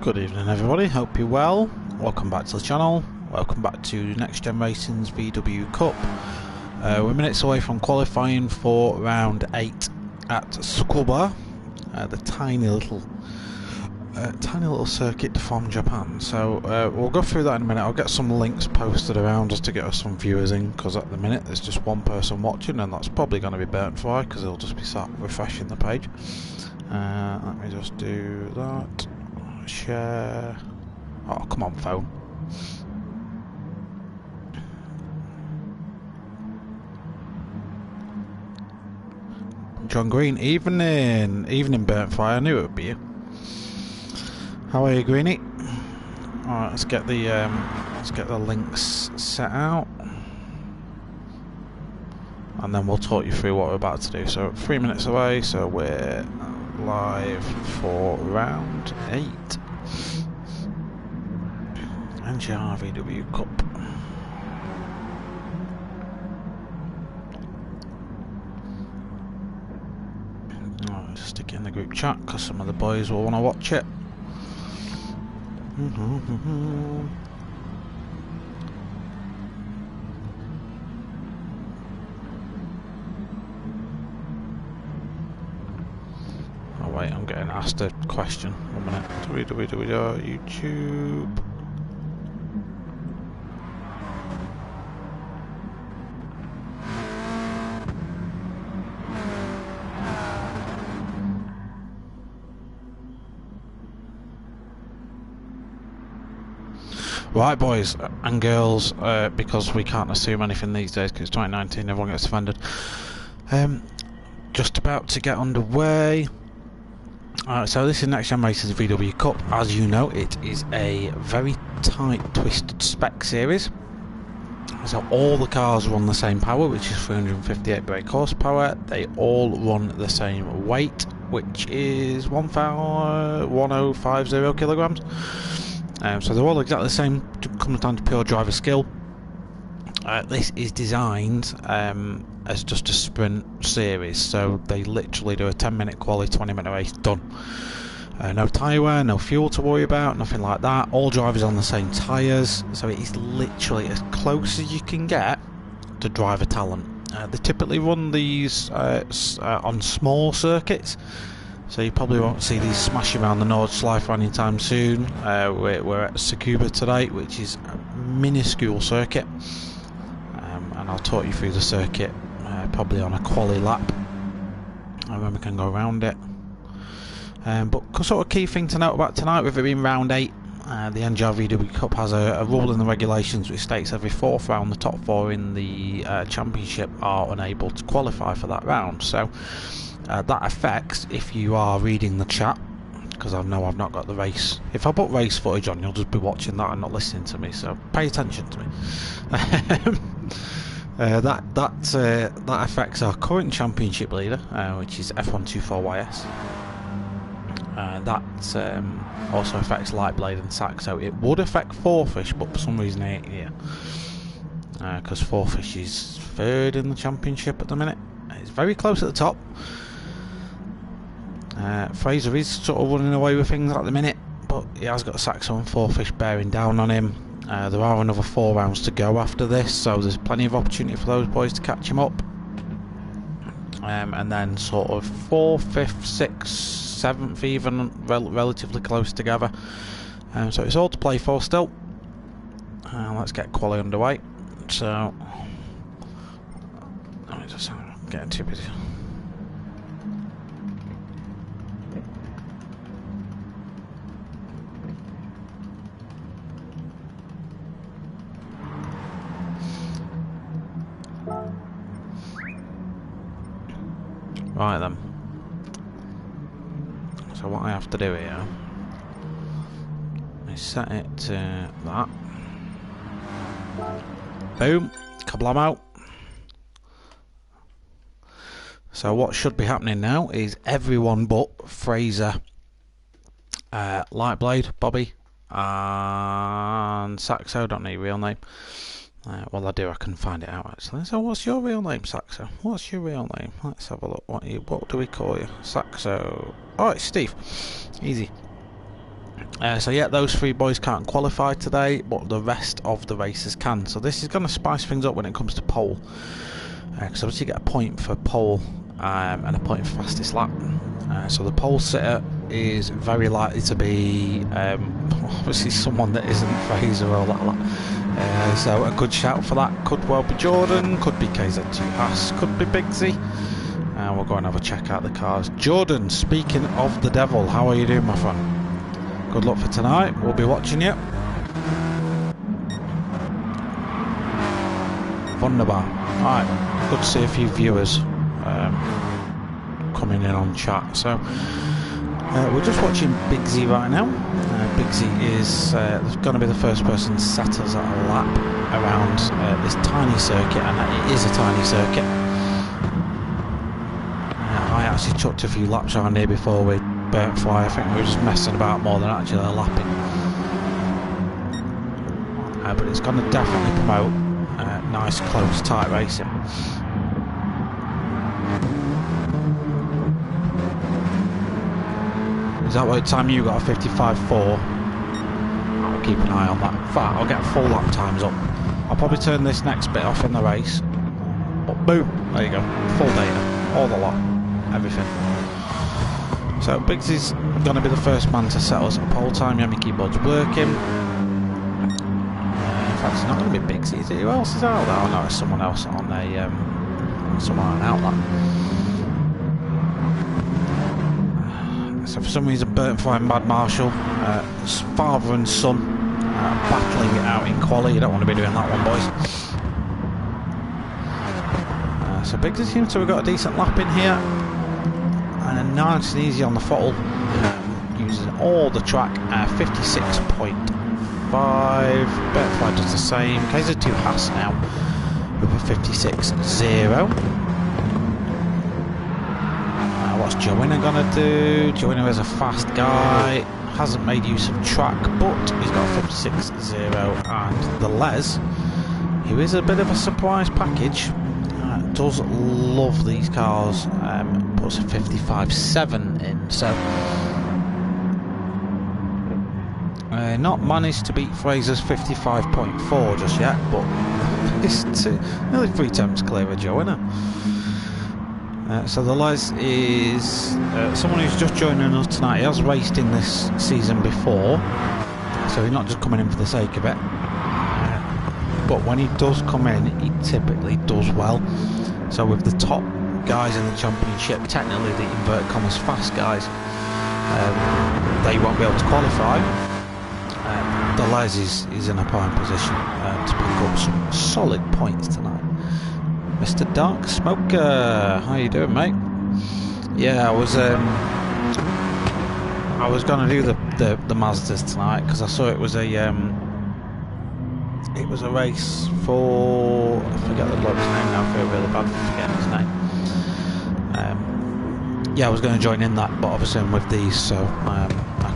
Good evening everybody, hope you're well. Welcome back to the channel, welcome back to Next Gen Racing's VW Cup. We're minutes away from qualifying for round 8 at Tsukuba, the tiny little circuit from Japan. So we'll go through that in a minute. I'll get some links posted around just to get us some viewers in, because at the minute there's just one person watching, and that's probably going to be burnt fry because he'll just be sat refreshing the page. Let me just do that. Share. Oh, come on, phone. John Green, evening burnt fry. I knew it would be you. How are you, Greenie? Alright, let's get the links set out, and then we'll talk you through what we're about to do. So 3 minutes away, so we're live for round 8 NGR VW Cup. I'll just stick it in the group chat because some of the boys will want to watch it. Oh wait, I'm getting asked a question. 1 minute. YouTube. Right, boys and girls, because we can't assume anything these days because it's 2019, everyone gets offended. Just about to get underway. So this is Next Gen Racing's VW Cup. As you know, it is a very tight, twisted spec series. So all the cars run the same power, which is 358 brake horsepower. They all run the same weight, which is 1050 kilograms. So they're all exactly the same, comes down to pure driver skill. This is designed as just a sprint series, so they literally do a 10-minute quali, 20-minute race, done. No tyre wear, no fuel to worry about, nothing like that. All drivers on the same tyres, so it is literally as close as you can get to driver talent. They typically run these on small circuits, so you probably won't see these smashing around the Nordschleife anytime soon. We're at Tsukuba today, which is a minuscule circuit, and I'll talk you through the circuit probably on a quali lap, and then we can go around it. But sort of key thing to note about tonight, with it being round 8, the NGR VW Cup has a rule in the regulations which states every 4th round the top 4 in the championship are unable to qualify for that round. So that affects if you are reading the chat, because I know I've not got the race. If I put race footage on, you'll just be watching that and not listening to me, so pay attention to me. That affects our current championship leader, which is F124YS. That also affects Lightblade and Saxo. It would affect Fourfish, but for some reason it ain't here, because Fourfish is 3rd in the championship at the minute. It's very close at the top. Fraser is sort of running away with things at the minute, but he has got Saxo and Fourfish bearing down on him. There are another 4 rounds to go after this, so there's plenty of opportunity for those boys to catch him up. And then sort of 4th, 5th, 6th, 7th even relatively close together. So it's all to play for still. Let's get quali underway. So let me just get too busy. Right then. So what I have to do here is set it to that. Boom. Kablamo. So what should be happening now is everyone but Fraser, Lightblade, Bobby, and Saxo, don't need a real name. Well, I do, I can find it out actually. So what's your real name, Saxo? What's your real name? Let's have a look. What do we call you? Saxo. Oh, it's Steve. Easy. So yeah, those three boys can't qualify today, but the rest of the races can. So this is going to spice things up when it comes to pole, because obviously you get a point for pole and a point for fastest lap. So the pole sitter is very likely to be obviously someone that isn't Fraser or that. So a good shout for that could well be Jordan, could be KZ2 Haas, could be Big Z. We'll go and have a check out the cars. Jordan, speaking of the devil, how are you doing, my friend? Good luck for tonight. We'll be watching you. Wunderbar. Alright, good to see a few viewers coming in on chat. So we're just watching Big Z right now. Big Z is going to be the first person to set us at a lap around this tiny circuit, and it is a tiny circuit. I actually chucked a few laps around here before we burnt fly. I think we were just messing about more than actually lapping. But it's going to definitely promote nice, close, tight racing. Is that what time you got a 55.4? I'll keep an eye on that. In fact, I'll get full lap times up. I'll probably turn this next bit off in the race. But boom, there you go. Full data. All the lot. Everything. So Biggs is going to be the first man to set us at pole time. Yeah, my keyboard's working. In fact, it's not going to be Biggs, is it? Who else is out there? Oh no, it's someone else on a someone on an outlet. So for some reason, Burnt Fly and Mad Marshall, father and son, battling it out in quali. You don't want to be doing that one, boys. So Biggs seems to have got a decent lap in here. And a nice and easy on the throttle, using all the track, 56.5. Betfly does the same. KZ2 Haas now with a 56.0. What's Joanna gonna do? Joanna is a fast guy, hasn't made use of track, but he's got a 56.0. And the Les, who is a bit of a surprise package, does love these cars, puts a 55.7 in, so not managed to beat Fraser's 55.4 just yet, but it's nearly 3 attempts clear of Joe, isn't it? So the Les is someone who's just joining us tonight. He has raced in this season before, so he's not just coming in for the sake of it, but when he does come in, he typically does well. So with the top guys in the championship, technically the inverted commas fast guys, they won't be able to qualify. The Les is in a prime position to pick up some solid points tonight. Mr. Dark Smoker, how you doing, mate? Yeah, I was going to do the Mazdas tonight because I saw it was a race for, I forget the bloke's name now, I feel really bad for forgetting his name. Yeah, I was going to join in that, but obviously I'm with these, so I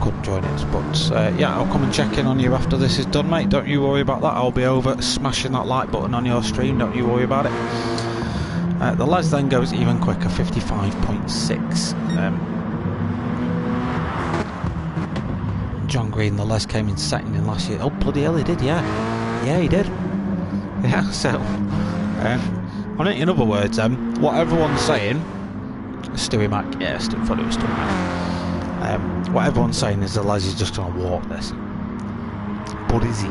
couldn't join it. But yeah, I'll come and check in on you after this is done, mate. Don't you worry about that. I'll be over smashing that like button on your stream. Don't you worry about it. The Les then goes even quicker, 55.6. John Green, the Les came in second in last year. Oh, bloody hell, he did, yeah. Yeah, he did. Yeah, so in other words, what everyone's saying, Stewie Mac, yeah, Stewie thought it was Stewie Mac. What everyone's saying is the Les is just going to walk this. But is he?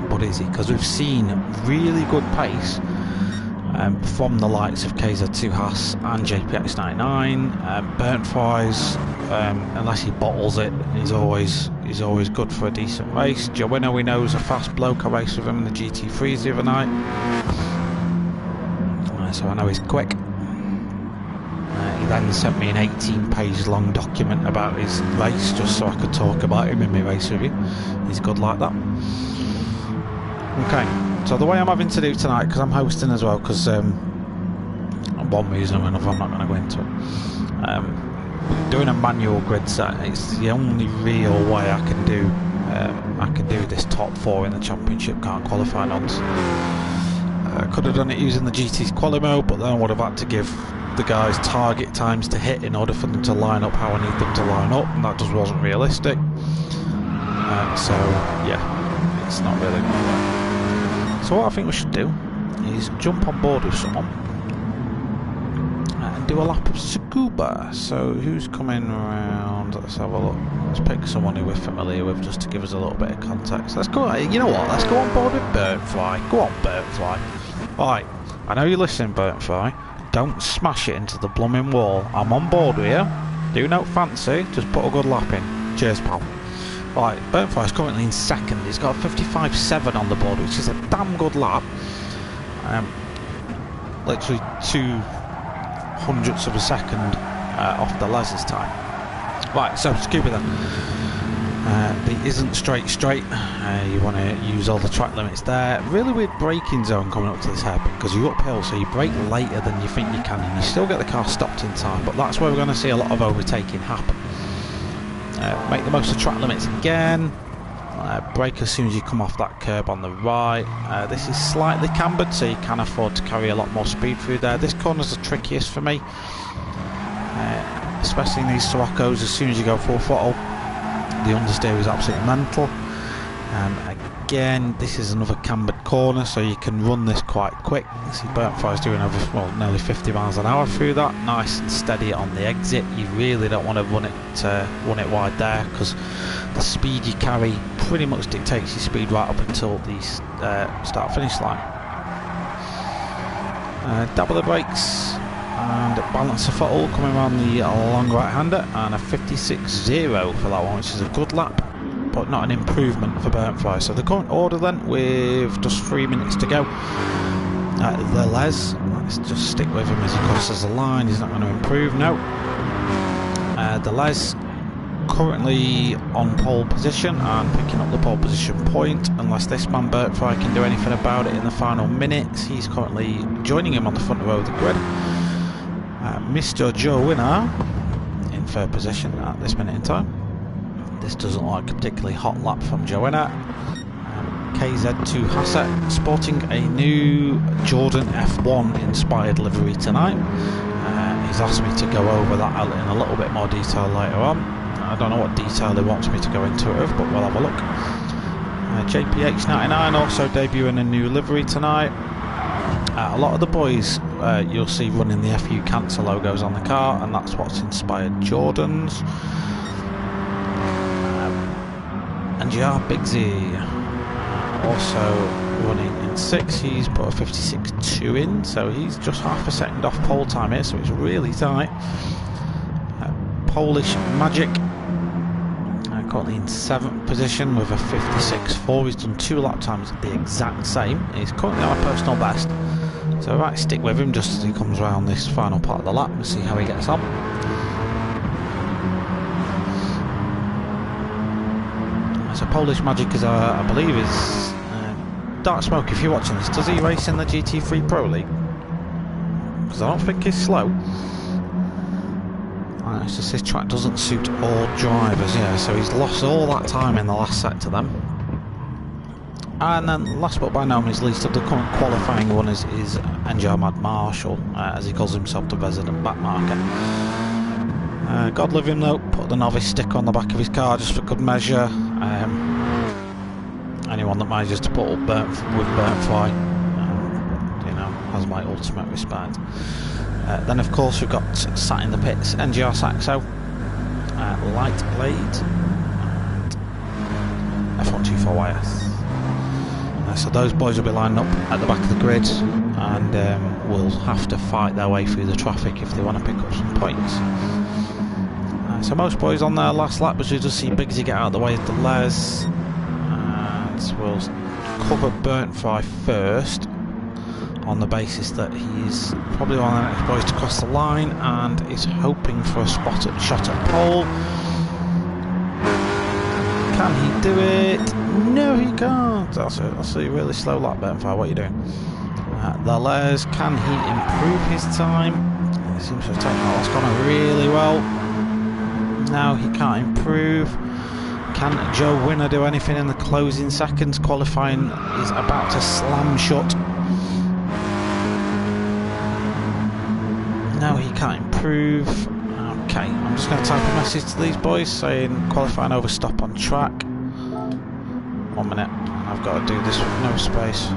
But is he? Because we've seen really good pace from the likes of KZ2 Haas and JPX99. Burnt Fries, unless he bottles it, he's always good for a decent race. Joanna, we know, is a fast bloke. I raced with him in the GT3s the other night, so I know he's quick. He then sent me an 18-page long document about his race just so I could talk about him in my race review. He's good like that. Okay, so the way I'm having to do tonight, because I'm hosting as well, because one reason or another, I'm not going to go into it. Doing a manual grid set, it's the only real way I can do this top 4 in the championship, can't qualify nonce. I could have done it using the GT's quali mode, but then I would have had to give the guys' target times to hit in order for them to line up how I need them to line up, and that just wasn't realistic. So yeah, it's not really going to work. So what I think we should do is jump on board with someone and do a lap of Tsukuba. So who's coming around? Let's have a look. Let's pick someone who we're familiar with just to give us a little bit of context. Let's go. You know what? Let's go on board with Burnfly. Go on, Burnfly. Right. I know you're listening, Burnfly. Don't smash it into the blooming wall. I'm on board with you. Do no fancy. Just put a good lap in. Cheers, pal. Right, Burnfly is currently in second. He's got a 55.7 on the board, which is a damn good lap. Literally 0.02 of a second off the Les's time. Right, so Tsukuba then. The isn't straight. You want to use all the track limits there. Really weird braking zone coming up to this hairpin because you're uphill, so you brake later than you think you can, and you still get the car stopped in time. But that's where we're going to see a lot of overtaking happen. Make the most of track limits again. Brake as soon as you come off that curb on the right. This is slightly cambered, so you can afford to carry a lot more speed through there. This corner's the trickiest for me, especially in these Siroccos. As soon as you go full throttle, the understeer is absolutely mental. Again, this is another cambered corner, so you can run this quite quick. You see Burnfly's doing over nearly 50 miles an hour through that, nice and steady on the exit. You really don't want to run it wide there, because the speed you carry pretty much dictates your speed right up until the start-finish line. Double the brakes and balance the throttle coming around the long right-hander, and a 56.0 for that one, which is a good lap, but not an improvement for Burnfly. So the current order then, with just 3 minutes to go, the Les, let's just stick with him as he crosses the line. He's not going to improve, no. The Les currently on pole position and picking up the pole position point, unless this man Burnfly can do anything about it in the final minutes. He's currently joining him on the front row of the grid. Mr. Joe Winner in third position at this minute in time. This doesn't look like a particularly hot lap from Joe Winner. KZ2 Hassett sporting a new Jordan F1 inspired livery tonight. He's asked me to go over that in a little bit more detail later on. I don't know what detail he wants me to go into it with, but we'll have a look. JPH99 also debuting a new livery tonight. A lot of the boys you'll see running the FU Cancer logos on the car, and that's what's inspired Jordans. NGR Bigsy also running in 6. He's put a 56.2 in, so he's just half a second off pole time here, so it's really tight. Polish Magic currently in 7th position with a 56.4. He's done 2 lap times at the exact same. He's currently on a personal best, so right, stick with him just as he comes around this final part of the lap and see how he gets on. So Polish Magic is, I believe, is Dark Smoke. If you're watching this, does he race in the GT3 Pro League? Because I don't think he's slow. It's just this track doesn't suit all drivers, yeah. So he's lost all that time in the last set to them. And then, last but by no means least, of the current qualifying one is NGR Mad Marshall, as he calls himself, the resident backmarker. God love him though, put the novice sticker on the back of his car just for good measure. Anyone that manages to put up with Burnfly, you know, has my ultimate respect. Then of course we've got sat in the pits, NGR Saxo, Light Blade, and F124YS. So those boys will be lined up at the back of the grid, and will have to fight their way through the traffic if they want to pick up some points. So most boys on their last lap, as we just see Bigsy get out of the way of the Les, and we'll cover Burnfly first on the basis that he's probably one of the next boys to cross the line and is hoping for a shot at pole. Can he do it? No, he can't. That's a really slow lap, Burnfly. What are you doing? The Les, can he improve his time? It seems to have taken that last corner really well. No, he can't improve. Can Joe Winner do anything in the closing seconds? Qualifying is about to slam shut. No, he can't improve. Okay, I'm just going to type a message to these boys saying qualifying over stop on track. 1 minute, I've got to do this with no space.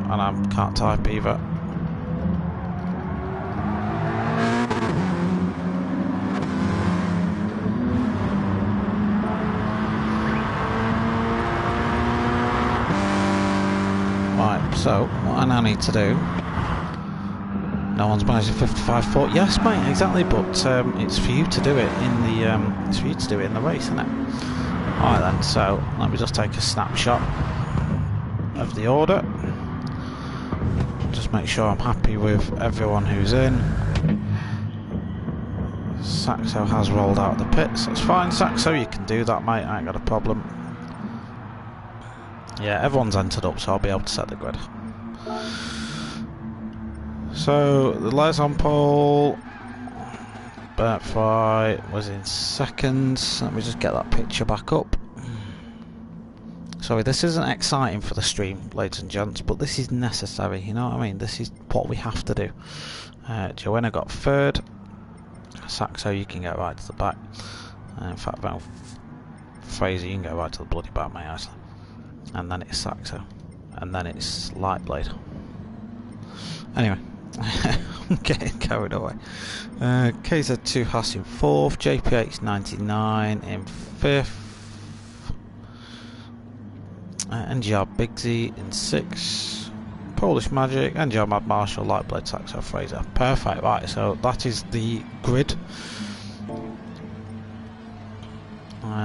And I can't type either. Right, so what I now need to do. No one's managed a 55-foot. Yes, mate, exactly. But it's for you to do it in the it's for you to do it in the race, isn't it? All right then. So let me just take a snapshot of the order. Just make sure I'm happy with everyone who's in. Saxo has rolled out of the pits. That's fine, Saxo. You can do that, mate. I ain't got a problem. Yeah, everyone's entered up, so I'll be able to set the grid. So, the Les on pole, Bert Fry was in seconds. Let me just get that picture back up. Sorry, this isn't exciting for the stream, ladies and gents, but this is necessary, you know what I mean? This is what we have to do. Joanna got third. Saxo, you can get right to the back. In fact, Fraser, you can go right to the bloody back, mate, actually. And then it's Saxo. And then it's Lightblade. Anyway. I'm getting carried away. KZ2 Haas in 4th, JPH 99 in 5th, NGR Bigsy in 6th, Polish Magic, NGR Mad Marshall, Lightblade, Saxo, Fraser. Perfect, right, so that is the grid.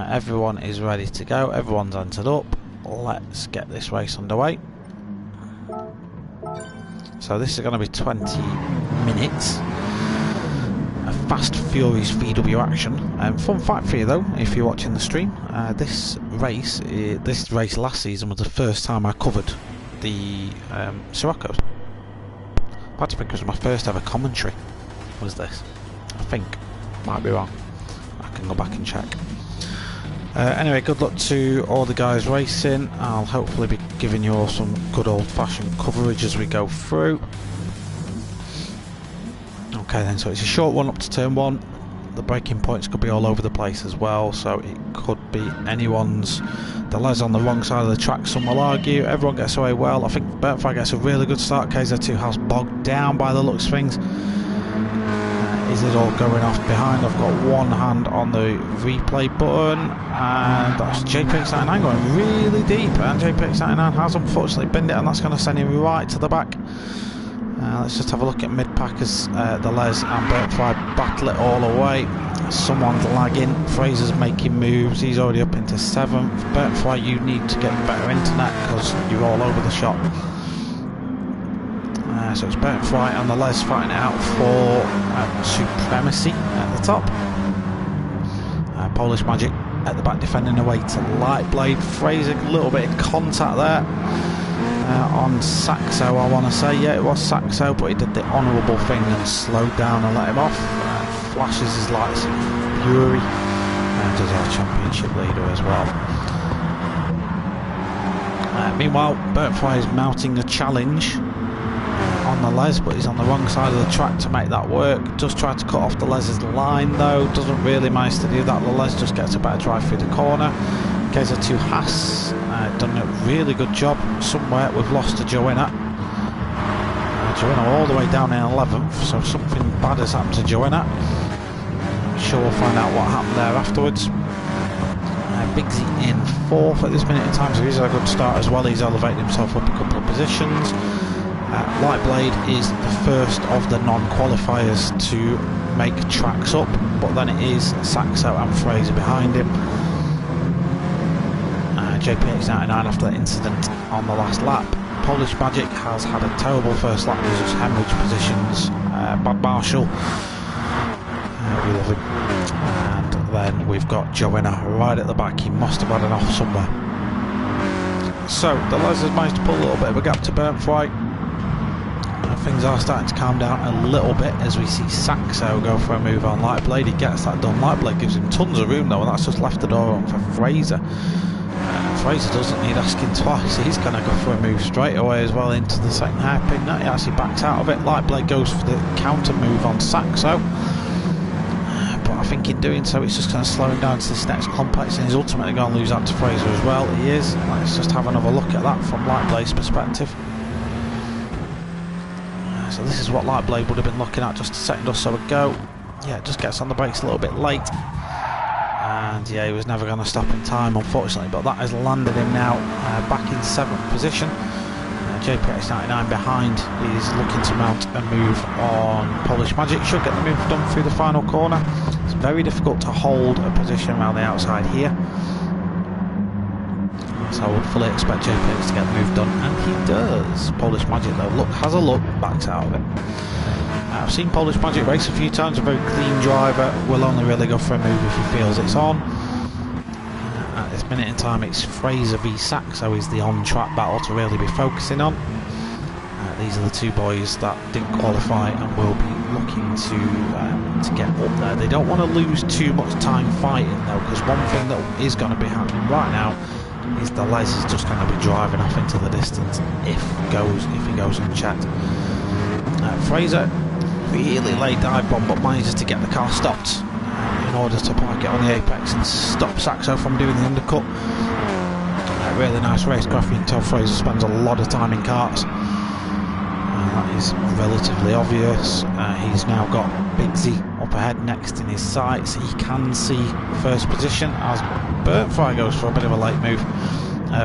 Everyone is ready to go, everyone's entered up. Let's get this race underway. So this is going to be 20 minutes. A fast, furious VW action. Fun fact for you though, if you're watching the stream, this race last season was the first time I covered the Siroccos. I had to think it was my first ever commentary. Was this? I think. Might be wrong. I can go back and check. Anyway, good luck to all the guys racing. I'll hopefully be giving you all some good old-fashioned coverage as we go through. Okay then, so it's a short one up to turn 1. The braking points could be all over the place as well, so it could be anyone's. The Les on the wrong side of the track, some will argue. Everyone gets away well. I think Bertfry gets a really good start. KZ2 has bogged down by the looks of things. Is it all going off behind? I've got one hand on the replay button, and that's JPX99 going really deep, and JPX99 has unfortunately binned it, and that's going to send him right to the back. Let's just have a look at mid-pack as the Les and Bertfry battle it all away. Someone's lagging, Fraser's making moves, he's already up into 7th. Bertfry, you need to get better internet because you're all over the shop. So it's Bertfry and the Les fighting it out for supremacy at the top. Polish Magic at the back defending away to Lightblade. Fraser, a little bit of contact there on Saxo, I want to say. Yeah, it was Saxo, but he did the honourable thing and slowed down and let him off. Flashes his lights in fury. And does our championship leader as well. Meanwhile, Bertfry is mounting a challenge on the Les, but he's on the wrong side of the track to make that work. Does try to cut off the Les's line though, doesn't really manage to do that. The Les just gets a better drive through the corner. KZ2 Haas done a really good job. Somewhere we've lost to Joanna. Joanna all the way down in 11th, so something bad has happened to Joanna. I'm sure we'll find out what happened there afterwards. Bigsy in 4th at this minute in time, so he's had a good start as well. He's elevated himself up a couple of positions. Lightblade is the first of the non-qualifiers to make tracks up, but then it is Saxo and Fraser behind him. JPX99 after that incident on the last lap. Polish Magic has had a terrible first lap, he's just hemorrhage positions. Bad Marshall, we love him. And then we've got Joanna right at the back, he must have had an off somewhere. So the Les has managed to pull a little bit of a gap to Bertfry. Things are starting to calm down a little bit as we see Saxo go for a move on Lightblade. He gets that done. Lightblade gives him tons of room though, and that's just left the door open for Fraser. Fraser doesn't need asking twice. He's going to go for a move straight away as well into the second hairpin. No, he actually backs out of it. Lightblade goes for the counter move on Saxo. But I think in doing so, it's just going to slow him down to this next complex, and he's ultimately going to lose out to Fraser as well. He is. Let's just have another look at that from Lightblade's perspective. So this is what Lightblade would have been looking at just a second or so ago. Yeah, it just gets on the brakes a little bit late. And yeah, he was never going to stop in time, unfortunately, but that has landed him now back in 7th position. JPX99 behind is looking to mount a move on Polish Magic. Should get the move done through the final corner. It's very difficult to hold a position around the outside here, so I would fully expect JPX to get the move done, and he does. Polish Magic though, has a look, backs out of it. I've seen Polish Magic race a few times, a very clean driver, will only really go for a move if he feels it's on. At this minute in time, it's Fraser v Saxo is the on-track battle to really be focusing on. These are the two boys that didn't qualify and will be looking to get up there. They don't want to lose too much time fighting though, because one thing that is going to be happening right now is the Les is just going to be driving off into the distance if he goes unchecked. Fraser really late dive bomb, but manages to get the car stopped in order to park it on the apex and stop Saxo from doing the undercut. Really nice racecraft. You can tell Fraser spends a lot of time in karts. That is relatively obvious. He's now got Big Z up ahead next in his sights. He can see first position as Burntfry goes for a bit of a late move.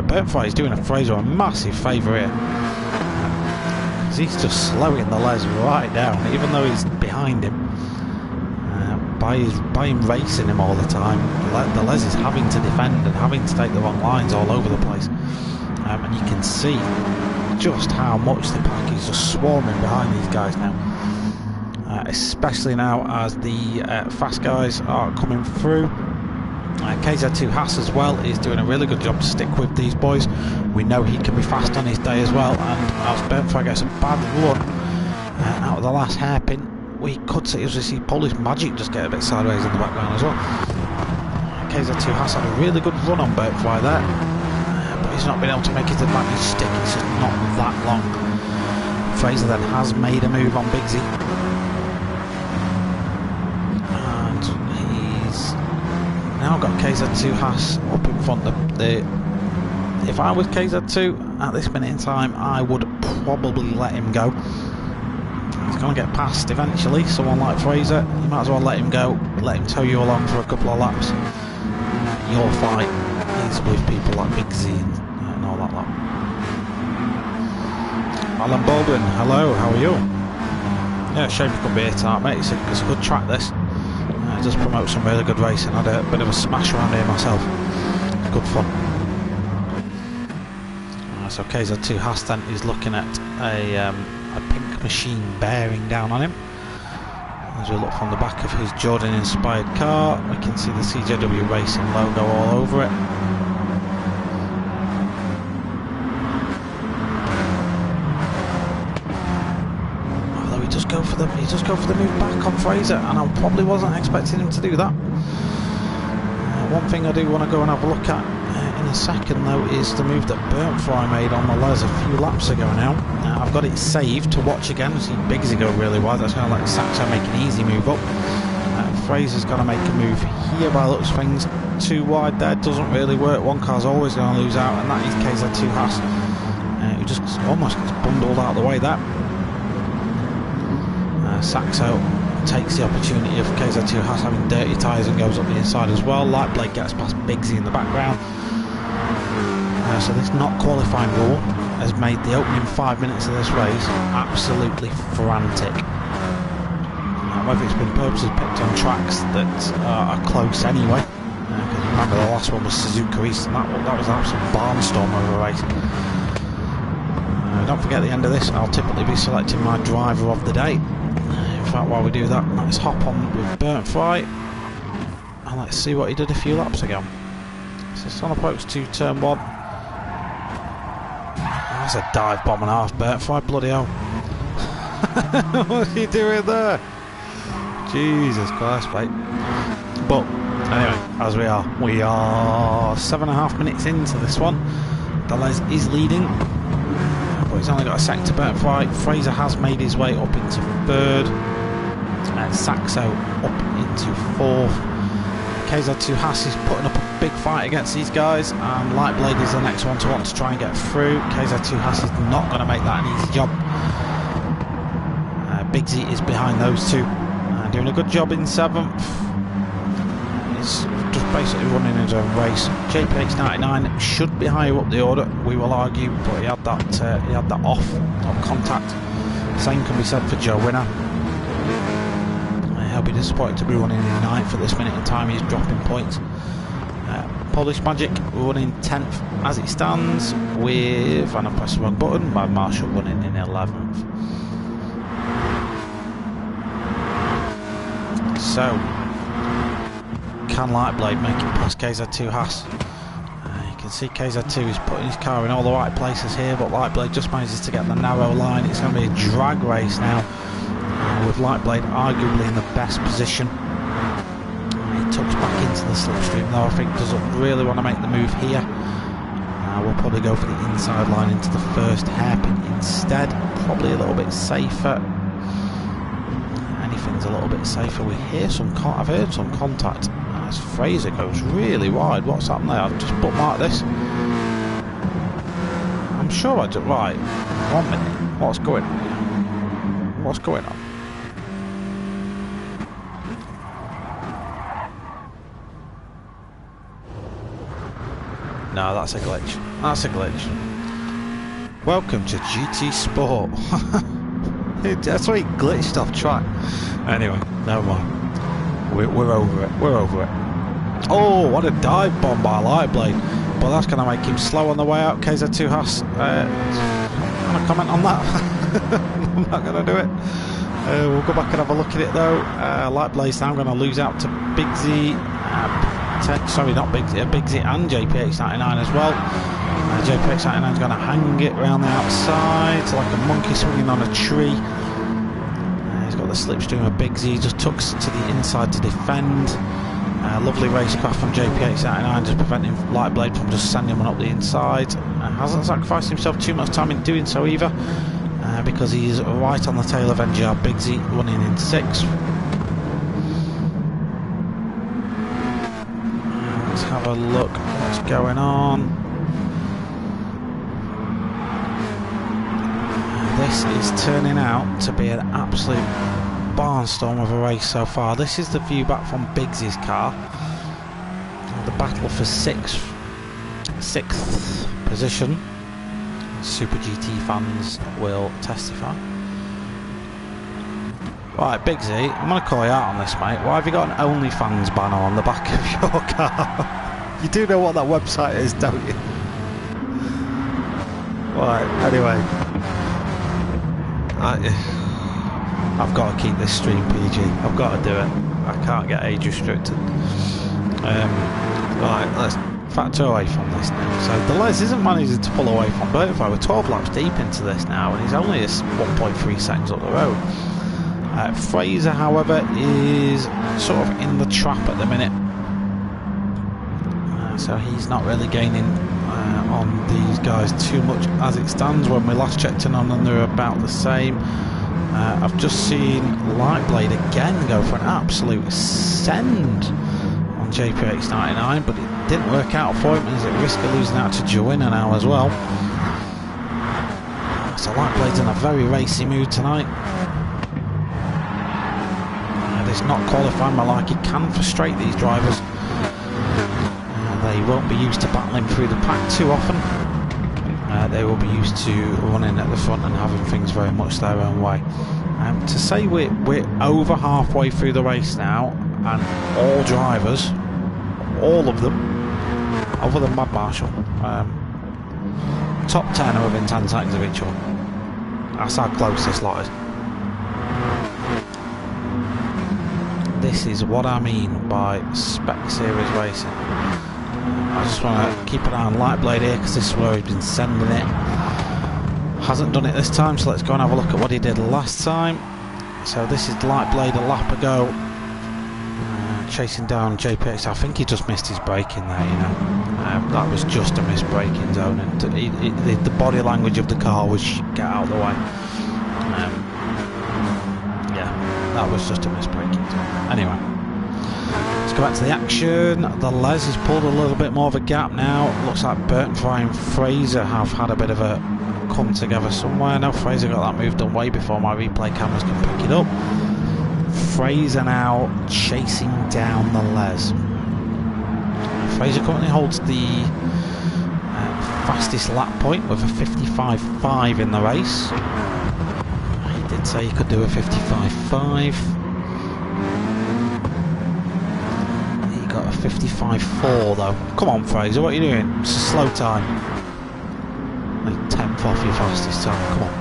Burntfry is doing a Fraser a massive favour here. He's just slowing the Les right down, even though he's behind him. By him racing him all the time, the Les is having to defend and having to take the wrong lines all over the place. And you can see just how much the pack is just swarming behind these guys now. Especially now as the fast guys are coming through. KZ2 Haas as well is doing a really good job to stick with these boys. We know he can be fast on his day as well, and as Burntfry gets a bad run out of the last hairpin, we could see Polish Magic just get a bit sideways in the background as well. KZ2 Haas had a really good run on Burntfry there, but he's not been able to make his advantage stick. It's just not that long. Fraser then has made a move on Big Z. Now got KZ2 Haas up in front of if I was KZ2 at this minute in time, I would probably let him go. He's going to get past eventually, someone like Fraser. You might as well let him go, let him tow you along for a couple of laps. Your fight is with people like Big Z and all that lot. Alan Baldwin, hello, how are you? Yeah, shame you couldn't be here tonight, mate. It's a good track, this. It does promote some really good racing. I had a bit of a smash around here myself. Good fun. So KZ2 Haas then is looking at a pink machine bearing down on him. As we look from the back of his Jordan inspired car, we can see the CJW Racing logo all over it. He just go for the move back on Fraser, and I probably wasn't expecting him to do that. One thing I do want to go and have a look at in a second though is the move that Burntfry made on the Les a few laps ago now. I've got it saved to watch again. I've seen Big Z go really wide. That's going to let Saxo make an easy move up. Fraser's going to make a move here by the looks of things. Too wide there doesn't really work. One car's always going to lose out, and that is KZ2 Haas, who just almost gets bundled out of the way there. Saxo takes the opportunity of KZ2 Haas having dirty tyres and goes up the inside as well. Lightblade gets past Big Z in the background. So this not qualifying rule has made the opening 5 minutes of this race absolutely frantic. Whether it's been purposely picked on tracks that are close anyway, because remember the last one was Suzuka East, and that was an absolute barnstorm of a race. Don't forget, at the end of this I'll typically be selecting my driver of the day. In fact, while we do that, let's hop on with Burntfry and let's see what he did a few laps ago. So it's on approach to turn 1. That's a dive bomb and a half, Burntfry, bloody hell. What are you doing there? Jesus Christ, mate. But Anyway, as we are 7.5 minutes into this one. Delez is leading, but he's only got a second to burn. Fraser has made his way up into third, Saxo up into fourth. KZ2 Haas is putting up a big fight against these guys, and Lightblade is the next one to want to try and get through. KZ2 Haas is not going to make that an easy job. Big Z is behind those two, doing a good job in seventh. He's just basically running his own race. JPH99 should be higher up the order, we will argue, but he had that off contact. Same can be said for Joe Winner. He'll be disappointed to be running in ninth at this minute in time. He's dropping points. Polish Magic running 10th as it stands, with, and I pressed the wrong button, by Marshall running in 11th. So, can Lightblade make it past KZ2 Haas? You can see KZ2 is putting his car in all the right places here, but Lightblade just manages to get the narrow line. It's going to be a drag race now, with Lightblade arguably in the best position. He tucks back into the slipstream though. I think doesn't really want to make the move here. We'll probably go for the inside line into the first hairpin instead. Probably a little bit safer. Anything's a little bit safer. I've heard some contact as Fraser goes really wide. What's happened there? I've just bookmarked this. I'm sure I did right. 1 minute. What's going on? What's going on? No, that's a glitch. That's a glitch. Welcome to GT Sport. That's why he glitched off track. Anyway, never mind. We're over it. We're over it. Oh, what a dive bomb by Lightblade. But that's going to make him slow on the way out. KZ2 Haas. Want to comment on that? I'm not going to do it. We'll go back and have a look at it though. Lightblade's now going to lose out to Big Z. Sorry, not Big Z. Big Z and JPH99 as well. JPH99 is going to hang it around the outside like a monkey swinging on a tree. He's got the slipstream of Big Z, just tucks to the inside to defend. Lovely racecraft from JPH99, just preventing Lightblade from just sending one up the inside. Hasn't sacrificed himself too much time in doing so either, because he's right on the tail of NGR. Big Z running in 6th. Let's have a look what's going on. This is turning out to be an absolute barnstorm of a race so far. This is the view back from Big Z's car. The battle for 6th position. Super GT fans will testify. Right, Big Z, I'm going to call you out on this, mate. Why have you got an OnlyFans banner on the back of your car? You do know what that website is, don't you? Right, anyway. I've got to keep this stream PG. I've got to do it. I can't get age restricted. Right, let's factor away from this now. So Delez isn't managing to pull away from Bertfry. We're 12 laps deep into this now, and he's only 1.3 seconds up the road. Fraser, however, is sort of in the trap at the minute. So he's not really gaining on these guys too much as it stands. When we last checked in on them, they're about the same. I've just seen Lightblade again go for an absolute send on JPH99, but it didn't work out for him. He's at risk of losing out to Joanna now as well. So Lightblade's in a very racy mood tonight. This not qualifying Malarkey can frustrate these drivers. They won't be used to battling through the pack too often. They will be used to running at the front and having things very much their own way. To say we're over halfway through the race now, and all drivers, all of them, other than Mad Marshall, top 10 are within 10 seconds of each other. That's how close this lot is. This is what I mean by spec series racing. I just want to keep an eye on Lightblade here, because this is where he's been sending it. Hasn't done it this time, so let's go and have a look at what he did last time. So this is Lightblade a lap ago. chasing down JPX. I think he just missed his braking there, you know. That was just a missed braking zone, and the body language of the car was get out of the way. Yeah, that was just a missed braking zone. Anyway, let's go back to the action. The Les has pulled a little bit more of a gap now. Looks like Burntfry and Fraser have had a bit of a come together somewhere. Now Fraser got that move done way before my replay cameras can pick it up. Fraser now chasing down the Les. Fraser currently holds the fastest lap point with a 55.5 in the race. He did say he could do a 55.5. He got a 55.4 though. Come on Fraser, what are you doing? It's a slow time. A 10th off your fastest time. Come on.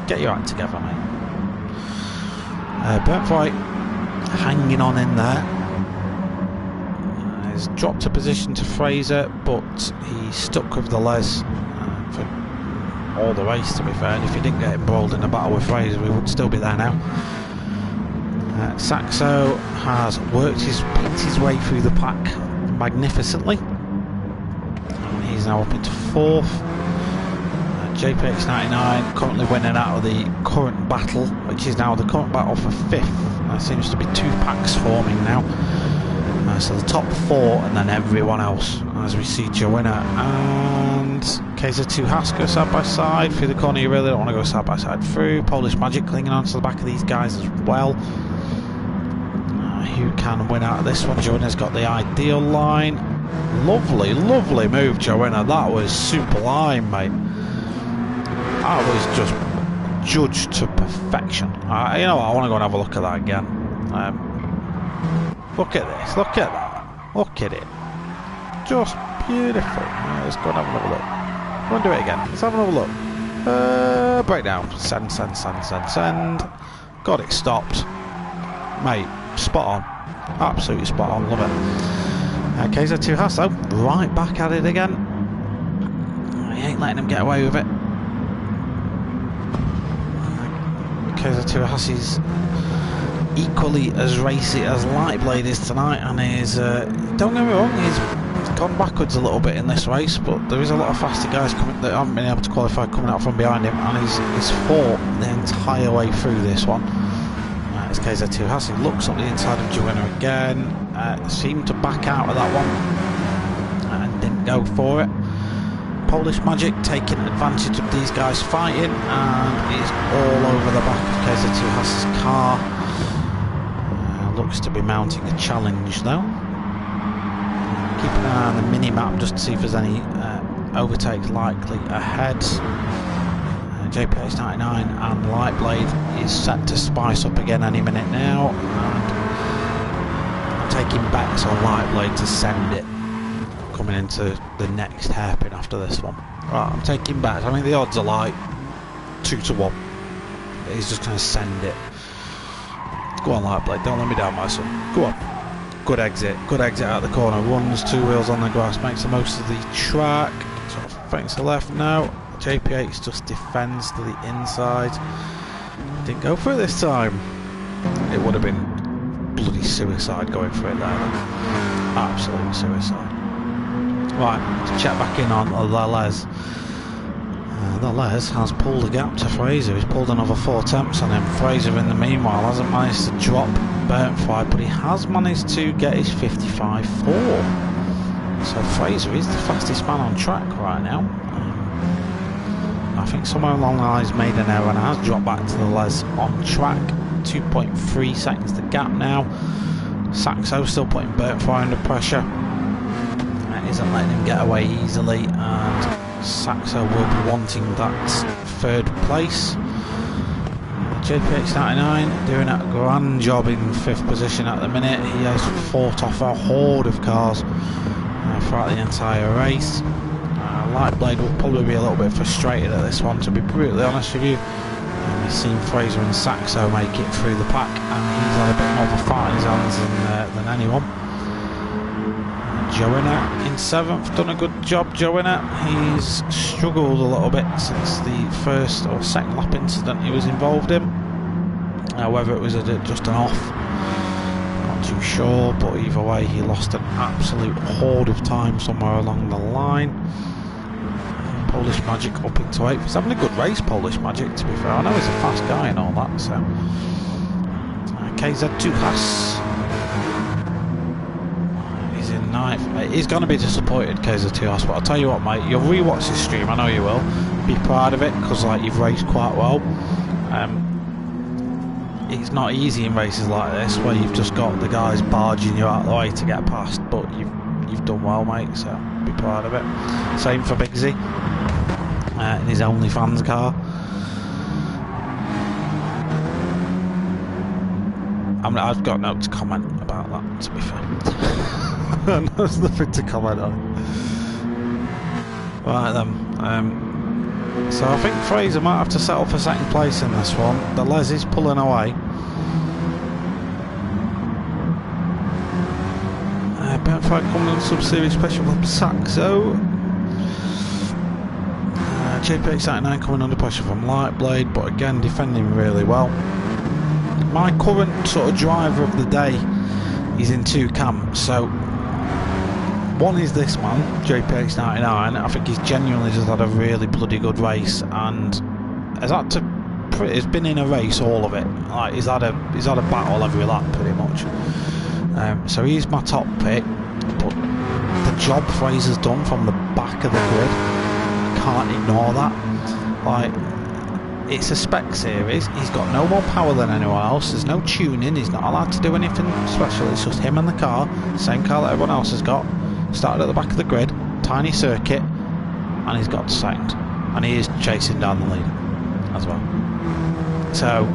Get your act together, mate. Burntfry hanging on in there. He's dropped a position to Fraser, but he stuck with the Les for all the race, to be fair. And if he didn't get embroiled in a battle with Fraser, we would still be there now. Saxo has picked his way through the pack magnificently. And he's now up into 4th. JPX99 currently winning out of the current battle, which is now the current battle for 5th. There seems to be 2 packs forming now. So the top 4 and then everyone else, as we see Joanna and KZ2 Haas go side by side through the corner. You really don't want to go side by side through. Polish Magic clinging onto the back of these guys as well. Who can win out of this one? Joanna's got the ideal line. Lovely, lovely move, Joanna. That was sublime, mate. That was just judged to perfection. You know what, I want to go and have a look at that again. Look at this, look at that, look at it. Just beautiful. Let's go and have another look. Go and do it again. Let's have another look. Breakdown. Send. Got it stopped. Mate, spot on. Absolutely spot on, love it. KZ2 Haas though, right back at it again. He ain't letting him get away with it. KZ2 Haas is equally as racy as Lightblade is tonight, and is don't get me wrong, he's gone backwards a little bit in this race, but there is a lot of faster guys coming that haven't been able to qualify coming out from behind him, and he's fought the entire way through this one. It's KZ2 Haas. He looks up the inside of Joanna again, seemed to back out of that one and didn't go for it. Polish Magic taking advantage of these guys fighting, and is all over the back of KZ2 Haas's car. Looks to be mounting a challenge though. Keep an eye on the mini-map just to see if there's any overtakes likely ahead. JPX99 and Lightblade is set to spice up again any minute now. And I'm taking bets on Lightblade to send it coming into the next hairpin after this one. Right, I'm taking bets. I mean, the odds are like 2 to 1. He's just going to send it. Go on, Lightblade, don't let me down, my son. Go on. Good exit out of the corner. Runs 2 wheels on the grass, makes the most of the track. Sort of thanks to the left now. JPH just defends to the inside. Didn't go for it this time. It would have been bloody suicide going for it there. Absolute suicide. Right, let's check back in on the Les. The Les has pulled a gap to Fraser. He's pulled another 4 attempts on him. Fraser, in the meanwhile, hasn't managed to drop Burntfry, but he has managed to get his 55.4. So Fraser is the fastest man on track right now. I think somewhere along the line he's made an error and has dropped back to the Les on track. 2.3 seconds the gap now. Saxo still putting Burntfry under pressure. Isn't letting him get away easily, and Saxo will be wanting that 3rd place. JPX99 doing a grand job in 5th position at the minute. He has fought off a horde of cars throughout the entire race. Lightblade will probably be a little bit frustrated at this one, to be brutally honest with you. We've seen Fraser and Saxo make it through the pack, and he's had a bit more of a fight in his hands than anyone. Joanna in 7th, done a good job. Joanna, he's struggled a little bit since the 1st or 2nd lap incident he was involved in. Whether it was just an off, not not too sure, but either way he lost an absolute horde of time somewhere along the line. Polish Magic up into 8th. He's having a good race, Polish Magic, to be fair. I know he's a fast guy and all that, so... KZ2 Haas. He's in 9th. He's going to be disappointed, KZ2 Haas, but I'll tell you what, mate, you'll rewatch this stream, I know you will. Be proud of it, because like, you've raced quite well. It's not easy in races like this, where you've just got the guys barging you out of the way to get past, but you've done well, mate, so be proud of it. Same for Bigsy. In his OnlyFans car. I've got no to comment about that, to be fair. There's nothing to comment on. Right then. So I think Fraser might have to settle for second place in this one. The Les is pulling away. Benfica coming on sub-series special from Saxo. JPX99 coming under pressure from Lightblade, but again defending really well. My current sort of driver of the day is in 2 camps. So one is this man, JPX99. I think he's genuinely just had a really bloody good race and has been in a race all of it. Like he's had a battle every lap pretty much. So he's my top pick, but the job Fraser's done from the back of the grid, can't ignore that. Like, it's a spec series, he's got no more power than anyone else, there's no tuning, he's not allowed to do anything special, it's just him and the car, same car that everyone else has got. Started at the back of the grid, tiny circuit, and he's got second, and he is chasing down the lead as well. So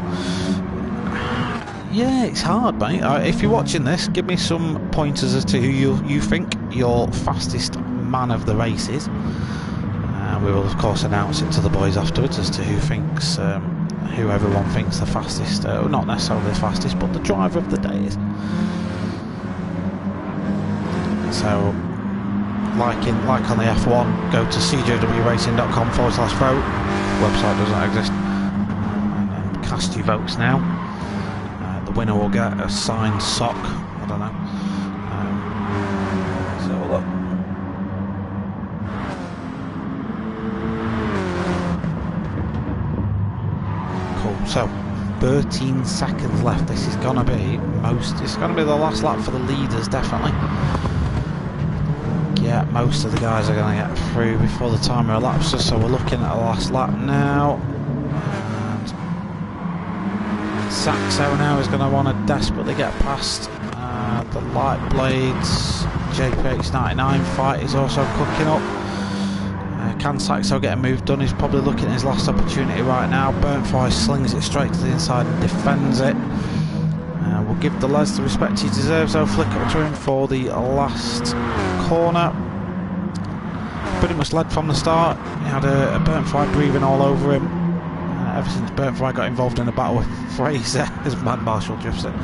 yeah, it's hard, mate. If you're watching this, give me some pointers as to who you think your fastest man of the race is. We will of course announce it to the boys afterwards as to who thinks, who everyone thinks the fastest, not necessarily the fastest, but the driver of the day is. So, like on the F1, go to cjwracing.com/vote. Website doesn't exist. And cast your votes now. The winner will get a signed sock. I don't know. So look. So 13 seconds left. This is gonna be it's gonna be the last lap for the leaders, definitely. Yeah, most of the guys are gonna get through before the timer elapses, so we're looking at the last lap now. And Saxo now is gonna want to desperately get past the Light Blades. JPX99 fight is also cooking up. Can Saxo get a move done? He's probably looking at his last opportunity right now. Burnfly slings it straight to the inside and defends it. We'll give the Les the respect he deserves. I'll flick up to him for the last corner. Pretty much led from the start. He had a Burnfly breathing all over him. Ever since Burnfly got involved in a battle with Fraser, as Mad Marshall drifts it,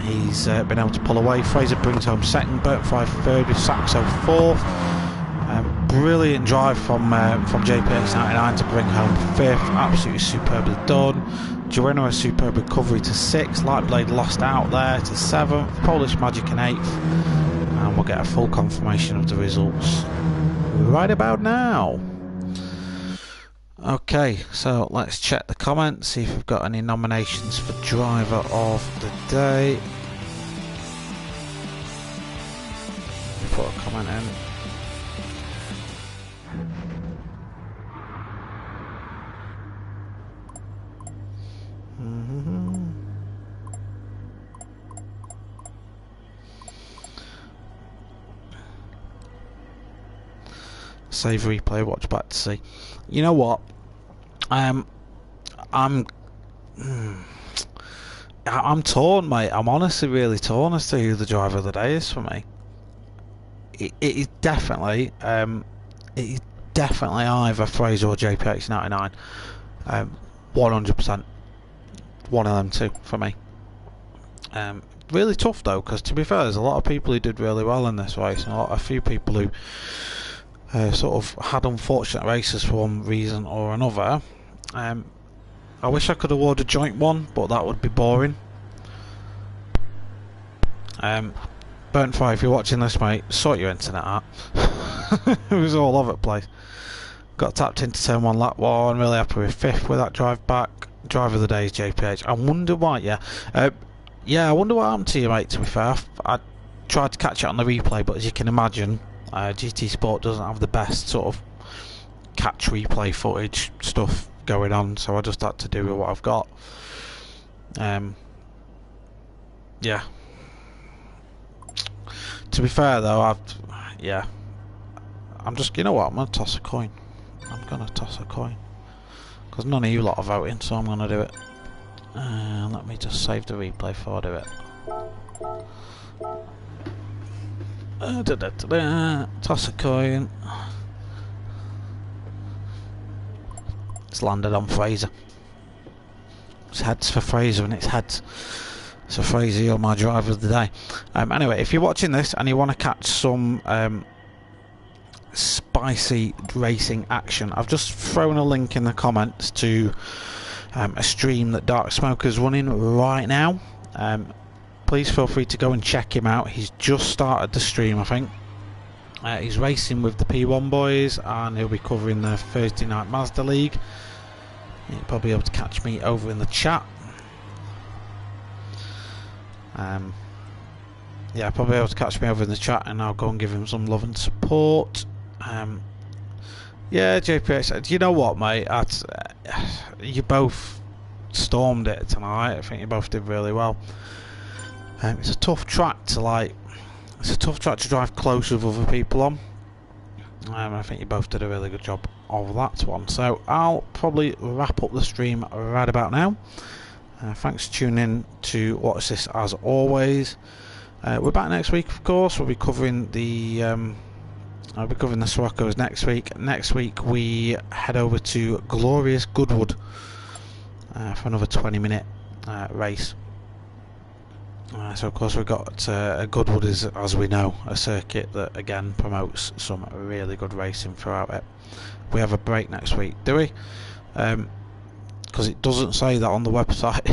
he's been able to pull away. Fraser brings home second, Burnfly third, with Saxo fourth. Brilliant drive from JPX99 to bring home fifth. Absolutely superbly done. Joanna a superb recovery to sixth. Lightblade lost out there to seventh. Polish Magic in eighth. And we'll get a full confirmation of the results right about now. Okay, so let's check the comments, see if we've got any nominations for driver of the day. Put a comment in. Save replay, watch back to see. You know what? I'm torn, mate. I'm honestly really torn as to who the driver of the day is for me. It is definitely either Fraser or JPX99. 100%. One of them two for me. Really tough though, because to be fair, there's a lot of people who did really well in this race, and a few people who sort of had unfortunate races for one reason or another. I wish I could award a joint one, but that would be boring. Burnt Fire, if you're watching this, mate, sort your internet out. It was all over the place. Got tapped into turn 1 lap 1, really happy with 5th with that drive back. Driver of the day is JPH. I wonder why, I wonder what happened to you, mate, to be fair. I tried to catch it on the replay, but as you can imagine, GT Sport doesn't have the best sort of catch replay footage stuff going on, so I just had to do with what I've got. Yeah. To be fair though, I'm just, you know what, I'm going to toss a coin. Because none of you lot are voting, so I'm going to do it. Let me just save the replay before I do it. Toss a coin. It's landed on Fraser. It's heads for Fraser and it's heads. So Fraser, you're my driver of the day. Anyway, if you're watching this and you want to catch some spicy racing action, I've just thrown a link in the comments to a stream that Dark Smoker's running right now. Please feel free to go and check him out. He's just started the stream, I think. He's racing with the P1 boys and he'll be covering the Thursday Night Mazda League. You'll probably be able to catch me over in the chat. Yeah, probably able to catch me over in the chat and I'll go and give him some love and support. Yeah, JPX, do you know what, mate? You both stormed it tonight. I think you both did really well. It's a tough track to drive close with other people on. I think you both did a really good job of that one. So I'll probably wrap up the stream right about now. Thanks for tuning in to watch this as always. We're back next week, of course. We'll be covering the Siroccos next week. Next week we head over to glorious Goodwood for another 20-minute race. So of course we've got Goodwood is, as we know, a circuit that again promotes some really good racing throughout it. We have a break next week, do we? Because it doesn't say that on the website.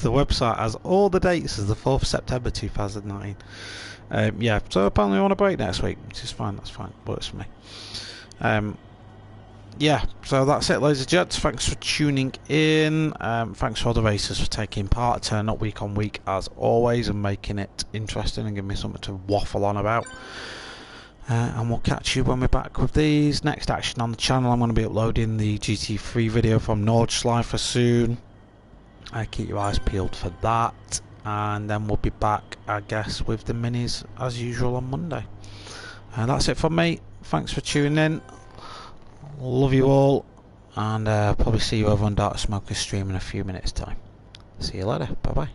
The website has all the dates as the 4th of September 2009. Yeah, so apparently we want a break next week, which is fine, that's fine, works for me. Yeah, so that's it, ladies and gents. Thanks for tuning in. Thanks for all the racers for taking part, turning up week on week as always and making it interesting and giving me something to waffle on about. And we'll catch you when we're back with these. Next action on the channel, I'm going to be uploading the GT3 video from Nordschleifer soon. Keep your eyes peeled for that. And then we'll be back, I guess, with the minis as usual on Monday. And that's it from me. Thanks for tuning in. Love you all. And probably see you over on Dark Smoker's stream in a few minutes' time. See you later. Bye-bye.